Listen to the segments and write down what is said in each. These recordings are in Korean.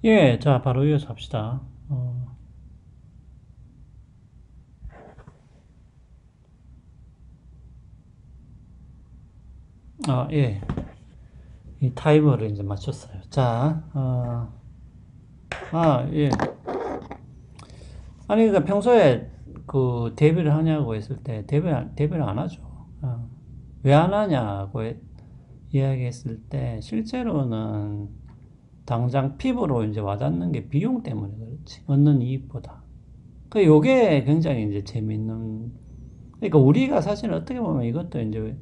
예, 자, 바로 이어서 합시다. 예. 이 타이머를 이제 맞췄어요. 자, 예. 아니, 그러니까 평소에 그 데뷔를 하냐고 했을 때 데뷔를 안 하죠. 왜 안 하냐고 이야기했을 때 실제로는 당장 피부로 이제 와닿는 게 비용 때문에 그렇지. 얻는 이익보다. 요게 굉장히 이제 재밌는, 그러니까 우리가 사실 어떻게 보면 이것도 이제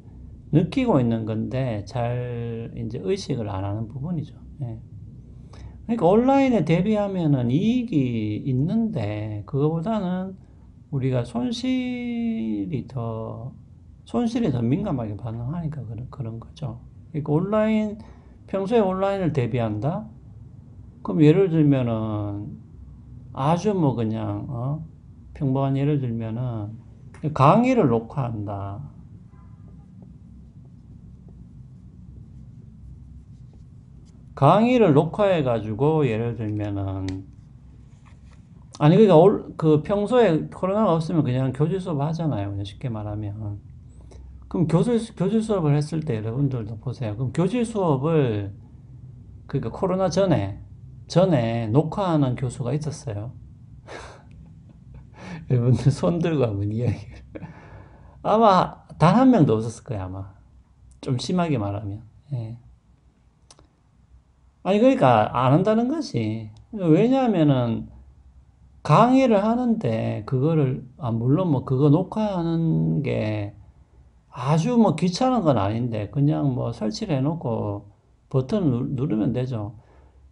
느끼고 있는 건데 잘 이제 의식을 안 하는 부분이죠. 예. 그러니까 온라인에 대비하면은 이익이 있는데 그거보다는 우리가 손실이 더 민감하게 반응하니까 그런 거죠. 그러니까 평소에 온라인을 대비한다? 그럼 예를 들면은 아주 뭐 그냥, 평범한 예를 들면은 강의를 녹화한다. 강의를 녹화해가지고 예를 들면은 아니 그러니까 그 평소에 코로나가 없으면 그냥 교실 수업 하잖아요. 그냥 쉽게 말하면. 그럼 교실 수업을 했을 때 여러분들도 보세요. 그럼 교실 수업을 그러니까 코로나 전에 녹화하는 교수가 있었어요. 여러분들 손 들고 한번 이야기. 아마 단 한 명도 없었을 거예요. 아마 좀 심하게 말하면. 예. 아니 그러니까 안 한다는 거지. 왜냐하면은 강의를 하는데 그거를 물론 뭐 그거 녹화하는 게 아주 뭐 귀찮은 건 아닌데 그냥 뭐 설치를 해놓고 버튼 누르면 되죠.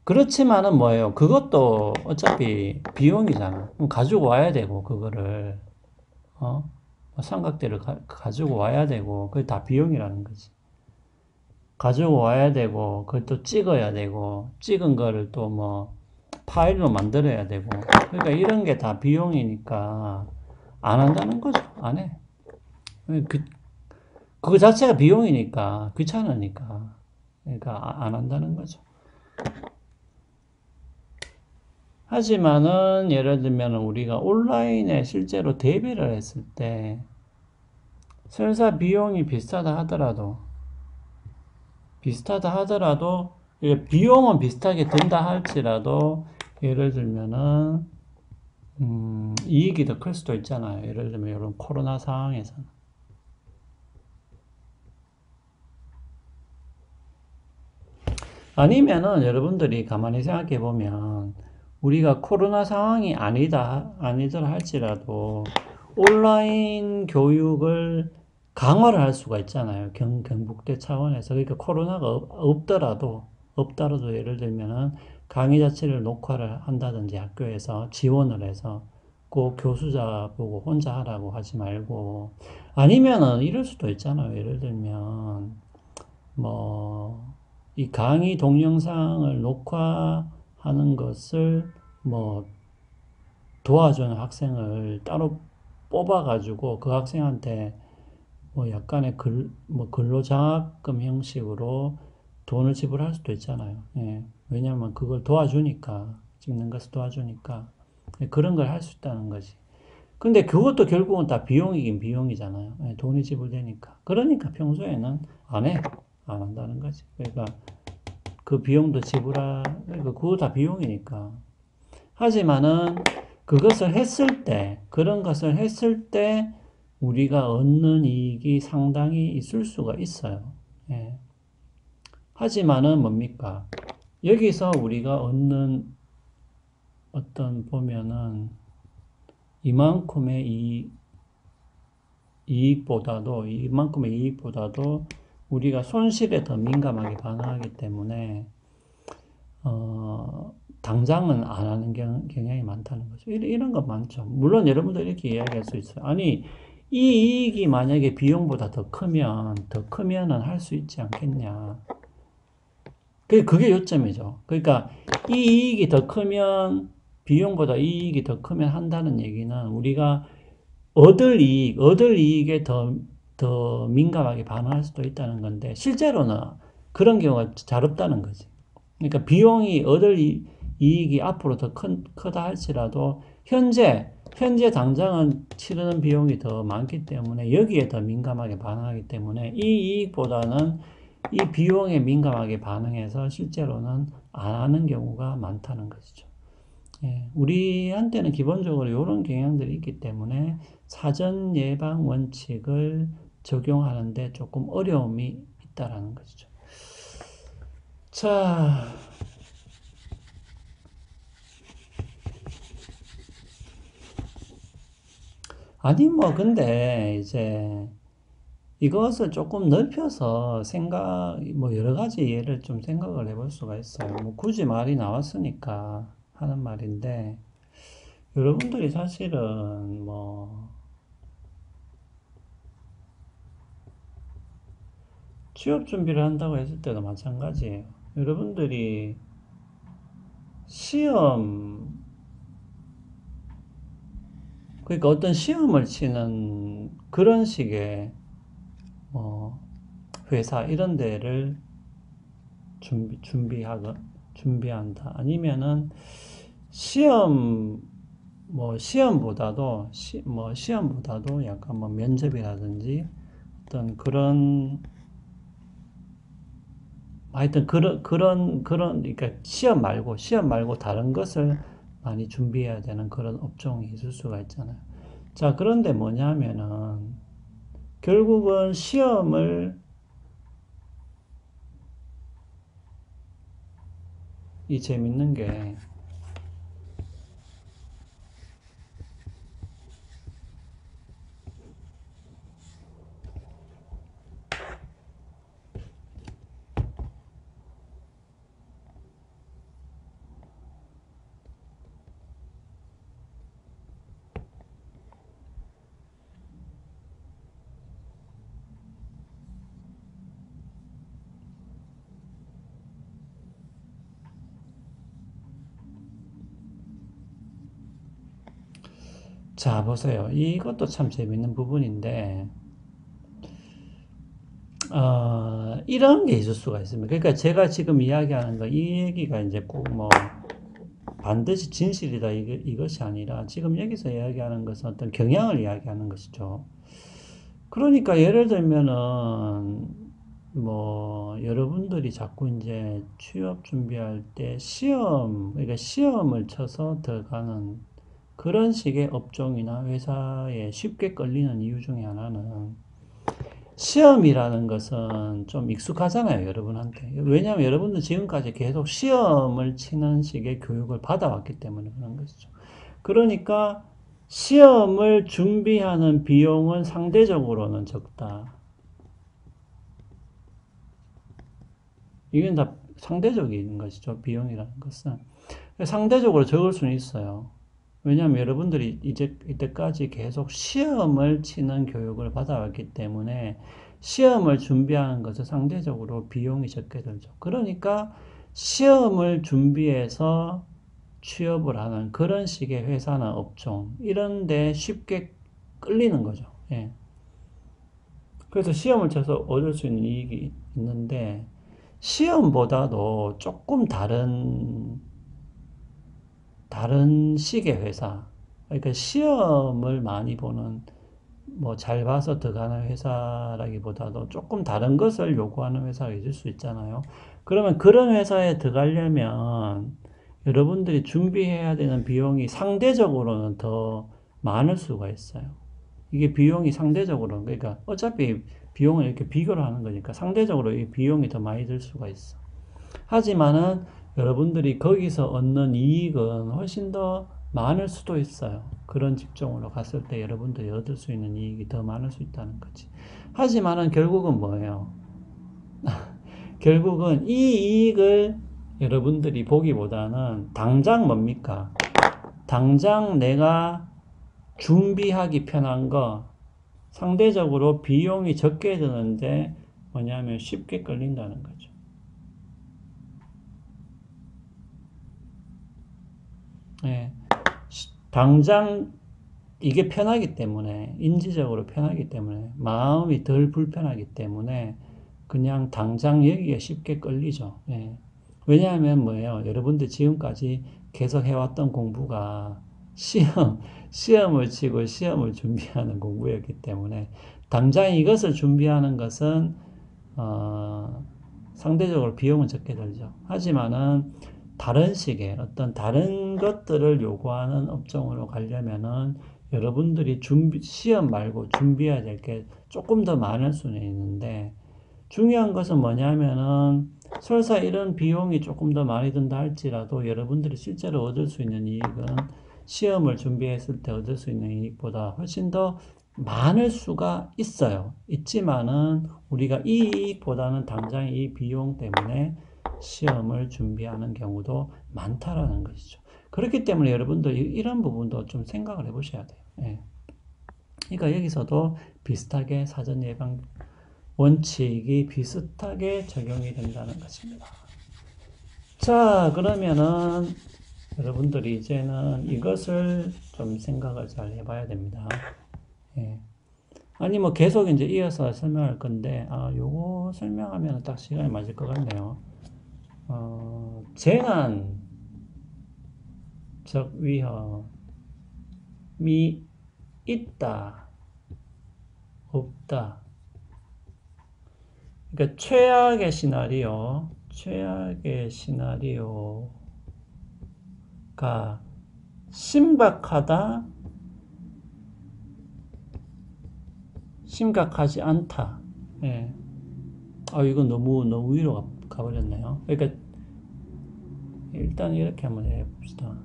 그렇지만은 뭐예요? 그것도 어차피 비용이잖아. 그럼 가지고 와야 되고 그거를 삼각대를 가지고 와야 되고 그게 다 비용이라는 거지. 가지고 와야 되고 그걸 또 찍어야 되고 찍은 거를 또 뭐 파일로 만들어야 되고 그러니까 이런 게 다 비용이니까 안 한다는 거죠. 안 해. 그거 자체가 비용이니까 귀찮으니까 그러니까 안 한다는 거죠. 하지만은 예를 들면 우리가 온라인에 실제로 대비를 했을 때 설사 비용이 비슷하다 하더라도 비용은 비슷하게 든다 할지라도 예를 들면은 이익이 더 클 수도 있잖아요. 예를 들면 이런 코로나 상황에서는. 아니면은 여러분들이 가만히 생각해 보면 우리가 코로나 상황이 아니더라 할지라도 온라인 교육을 강화를 할 수가 있잖아요. 경북대 차원에서. 그러니까 코로나가 없더라도 예를 들면은 강의 자체를 녹화를 한다든지 학교에서 지원을 해서 꼭 교수자 보고 혼자 하라고 하지 말고 아니면은 이럴 수도 있잖아요. 예를 들면 뭐 이 강의 동영상을 녹화하는 것을 뭐 도와주는 학생을 따로 뽑아가지고 그 학생한테 뭐 약간의 뭐 근로장학금 형식으로 돈을 지불할 수도 있잖아요. 예. 왜냐하면 그걸 도와주니까, 찍는 것을 도와주니까. 그런 걸 할 수 있다는 거지. 근데 그것도 결국은 다 비용이긴 비용이잖아요. 예, 돈이 지불되니까. 그러니까 평소에는 안 해. 안 한다는 거지. 그러니까 그 비용도 그러니까 그거 다 비용이니까. 하지만은 그런 것을 했을 때 우리가 얻는 이익이 상당히 있을 수가 있어요. 예. 하지만은 뭡니까? 여기서 우리가 얻는 보면은 이만큼의 이익보다도 우리가 손실에 더 민감하게 반응하기 때문에 당장은 안 하는 경향이 많다는 거죠. 이런 거 많죠. 물론 여러분들 이렇게 이야기할 수 있어요. 아니, 이 이익이 만약에 비용보다 더 크면은 할 수 있지 않겠냐. 그게 요점이죠. 그러니까 이 이익이 더 크면, 비용보다 이익이 더 크면 한다는 얘기는 우리가 얻을 이익에 더 민감하게 반응할 수도 있다는 건데, 실제로는 그런 경우가 잘 없다는 거지. 그러니까 비용이 얻을 이익이 앞으로 더 크다 할지라도 현재 당장은 치르는 비용이 더 많기 때문에 여기에 더 민감하게 반응하기 때문에 이 이익보다는 이 비용에 민감하게 반응해서 실제로는 안 하는 경우가 많다는 것이죠. 예, 우리한테는 기본적으로 이런 경향들이 있기 때문에 사전 예방 원칙을 적용하는데 조금 어려움이 있다라는 것이죠. 자, 아니 뭐 근데 이제 이것을 조금 넓혀서 뭐 여러 가지 예를 좀 생각을 해볼 수가 있어요. 뭐 굳이 말이 나왔으니까 하는 말인데 여러분들이 사실은 뭐 취업 준비를 한다고 했을 때도 마찬가지예요. 여러분들이 시험, 그러니까 어떤 시험을 치는 그런 식의 뭐 회사 이런 데를 준비한다. 아니면은 시험, 시험보다도 약간 뭐 면접이라든지 어떤 하여튼 그러니까 시험 말고 다른 것을 많이 준비해야 되는 그런 업종이 있을 수가 있잖아요. 자, 그런데 뭐냐면은, 결국은 이 재밌는 게, 자, 보세요. 이것도 참 재밌는 부분인데, 이런 게 있을 수가 있습니다. 그러니까 제가 지금 이야기하는 거, 이 얘기가 이제 꼭 뭐, 반드시 진실이다, 이것이 아니라, 지금 여기서 이야기하는 것은 어떤 경향을 이야기하는 것이죠. 그러니까 예를 들면은, 뭐, 여러분들이 자꾸 이제 취업 준비할 때 그러니까 시험을 쳐서 들어가는 그런 식의 업종이나 회사에 쉽게 끌리는 이유 중에 하나는 시험이라는 것은 좀 익숙하잖아요, 여러분한테. 왜냐하면 여러분들 지금까지 계속 시험을 치는 식의 교육을 받아왔기 때문에 그런 것이죠. 그러니까 시험을 준비하는 비용은 상대적으로는 적다. 이건 다 상대적인 것이죠, 비용이라는 것은. 상대적으로 적을 수는 있어요. 왜냐하면 여러분들이 이때까지 계속 시험을 치는 교육을 받아왔기 때문에 시험을 준비하는 것은 상대적으로 비용이 적게 들죠. 그러니까 시험을 준비해서 취업을 하는 그런 식의 회사나 업종, 이런 데 쉽게 끌리는 거죠. 예. 그래서 시험을 쳐서 얻을 수 있는 이익이 있는데, 시험보다도 조금 다른 식의 회사, 그러니까 시험을 많이 보는, 뭐 잘 봐서 들어가는 회사라기보다도 조금 다른 것을 요구하는 회사가 있을 수 있잖아요. 그러면 그런 회사에 들어가려면 여러분들이 준비해야 되는 비용이 상대적으로는 더 많을 수가 있어요. 이게 비용이 상대적으로, 그러니까 어차피 비용을 이렇게 비교를 하는 거니까 상대적으로 이 비용이 더 많이 들 수가 있어. 하지만은 여러분들이 거기서 얻는 이익은 훨씬 더 많을 수도 있어요. 그런 직종으로 갔을 때 여러분들이 얻을 수 있는 이익이 더 많을 수 있다는 거지. 하지만은 결국은 뭐예요? 결국은 이 이익을 여러분들이 보기보다는 당장 뭡니까? 당장 내가 준비하기 편한 거, 상대적으로 비용이 적게 드는데 뭐냐면 쉽게 끌린다는 거죠. 예. 당장 이게 편하기 때문에, 인지적으로 편하기 때문에, 마음이 덜 불편하기 때문에 그냥 당장 여기에 쉽게 끌리죠. 예. 왜냐하면 뭐예요? 여러분들 지금까지 계속 해왔던 공부가 시험을 치고 시험을 준비하는 공부였기 때문에 당장 이것을 준비하는 것은 상대적으로 비용은 적게 들죠. 하지만은 다른 식의 어떤 다른 것들을 요구하는 업종으로 가려면은 여러분들이 시험 말고 준비해야 될 게 조금 더 많을 수는 있는데 중요한 것은 뭐냐면은 설사 이런 비용이 조금 더 많이 든다 할지라도 여러분들이 실제로 얻을 수 있는 이익은 시험을 준비했을 때 얻을 수 있는 이익보다 훨씬 더 많을 수가 있어요. 있지만은 우리가 이 이익보다는 당장 이 비용 때문에 시험을 준비하는 경우도 많다라는 것이죠. 그렇기 때문에 여러분들 이런 부분도 좀 생각을 해보셔야 돼요. 예. 그러니까 여기서도 비슷하게 사전 예방 원칙이 비슷하게 적용이 된다는 것입니다. 자, 그러면은 여러분들이 이제는 이것을 좀 생각을 잘 해봐야 됩니다. 예. 아니, 뭐 계속 이제 이어서 설명할 건데, 요거 설명하면 딱 시간이 맞을 것 같네요. 재난적 위험이 있다, 없다. 그러니까 최악의 시나리오가 심각하다, 심각하지 않다. 예. 이거 너무 위로 가버렸네요. 그러니까 일단 이렇게 한번 해봅시다.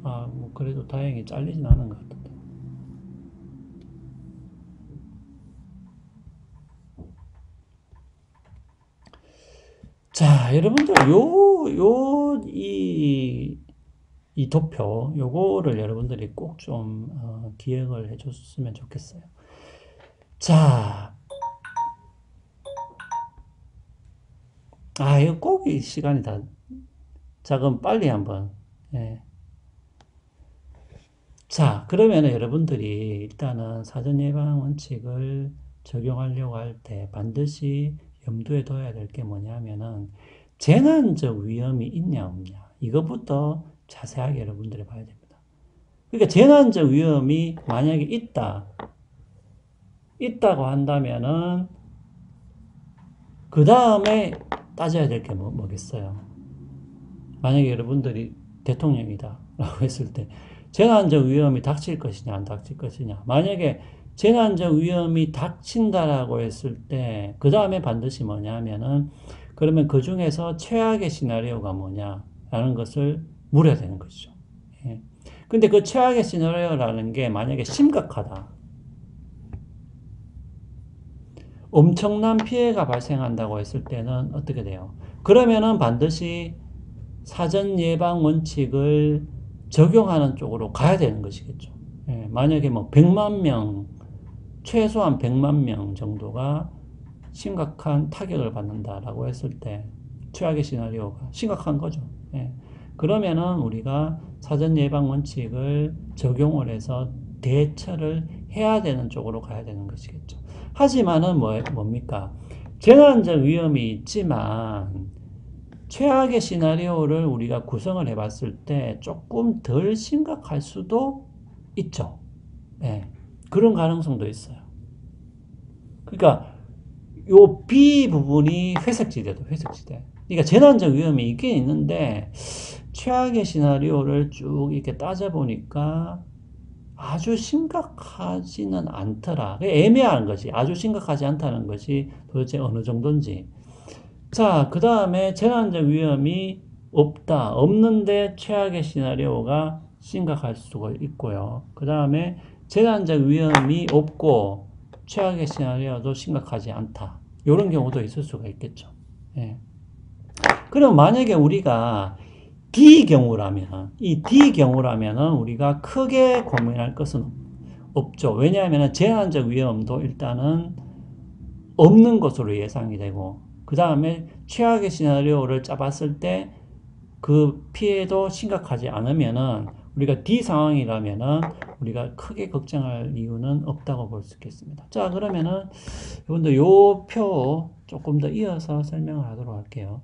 뭐 그래도 다행히 잘리진 않은 것 같은데. 자, 여러분들 이 도표 요거를 여러분들이 꼭 좀 기억을 해줬으면 좋겠어요. 자, 이거 꼭 이 시간이 다. 자, 그럼 빨리 한번. 예. 자, 그러면 여러분들이 일단은 사전 예방 원칙을 적용하려고 할 때 반드시 염두에 둬야 될 게 뭐냐면은 재난적 위험이 있냐 없냐 이것부터 자세하게 여러분들이 봐야 됩니다. 그러니까 재난적 위험이 만약에 있다고 한다면은 그 다음에 따져야 될 게 뭐겠어요? 만약에 여러분들이 대통령이다 라고 했을 때 재난적 위험이 닥칠 것이냐 안 닥칠 것이냐. 만약에 재난적 위험이 닥친다라고 했을 때 그 다음에 반드시 뭐냐면은 그러면 그 중에서 최악의 시나리오가 뭐냐라는 것을 물어야 되는 것이죠. 예. 근데 그 최악의 시나리오라는 게 만약에 심각하다. 엄청난 피해가 발생한다고 했을 때는 어떻게 돼요? 그러면은 반드시 사전 예방 원칙을 적용하는 쪽으로 가야 되는 것이겠죠. 예, 만약에 뭐 100만 명, 최소한 100만 명 정도가 심각한 타격을 받는다라고 했을 때 최악의 시나리오가 심각한 거죠. 예, 그러면은 우리가 사전 예방 원칙을 적용을 해서 대처를 해야 되는 쪽으로 가야 되는 것이겠죠. 하지만은 뭡니까? 재난적 위험이 있지만 최악의 시나리오를 우리가 구성을 해봤을 때 조금 덜 심각할 수도 있죠. 네, 그런 가능성도 있어요. 그러니까 요 B 부분이 회색지대. 그러니까 재난적 위험이 있긴 있는데 최악의 시나리오를 쭉 이렇게 따져보니까 아주 심각하지는 않더라. 애매한 것이 아주 심각하지 않다는 것이 도대체 어느 정도인지. 자, 그 다음에 재난적 위험이 없는데 최악의 시나리오가 심각할 수가 있고요. 그 다음에 재난적 위험이 없고 최악의 시나리오도 심각하지 않다. 이런 경우도 있을 수가 있겠죠. 예. 그럼 만약에 우리가 D 경우라면 우리가 크게 고민할 것은 없죠. 왜냐하면 재난적 위험도 일단은 없는 것으로 예상이 되고, 그 다음에 최악의 시나리오를 짜봤을 때 그 피해도 심각하지 않으면은 우리가 D 상황이라면은 우리가 크게 걱정할 이유는 없다고 볼 수 있겠습니다. 자, 그러면은 여러분들 요 표 조금 더 이어서 설명을 하도록 할게요.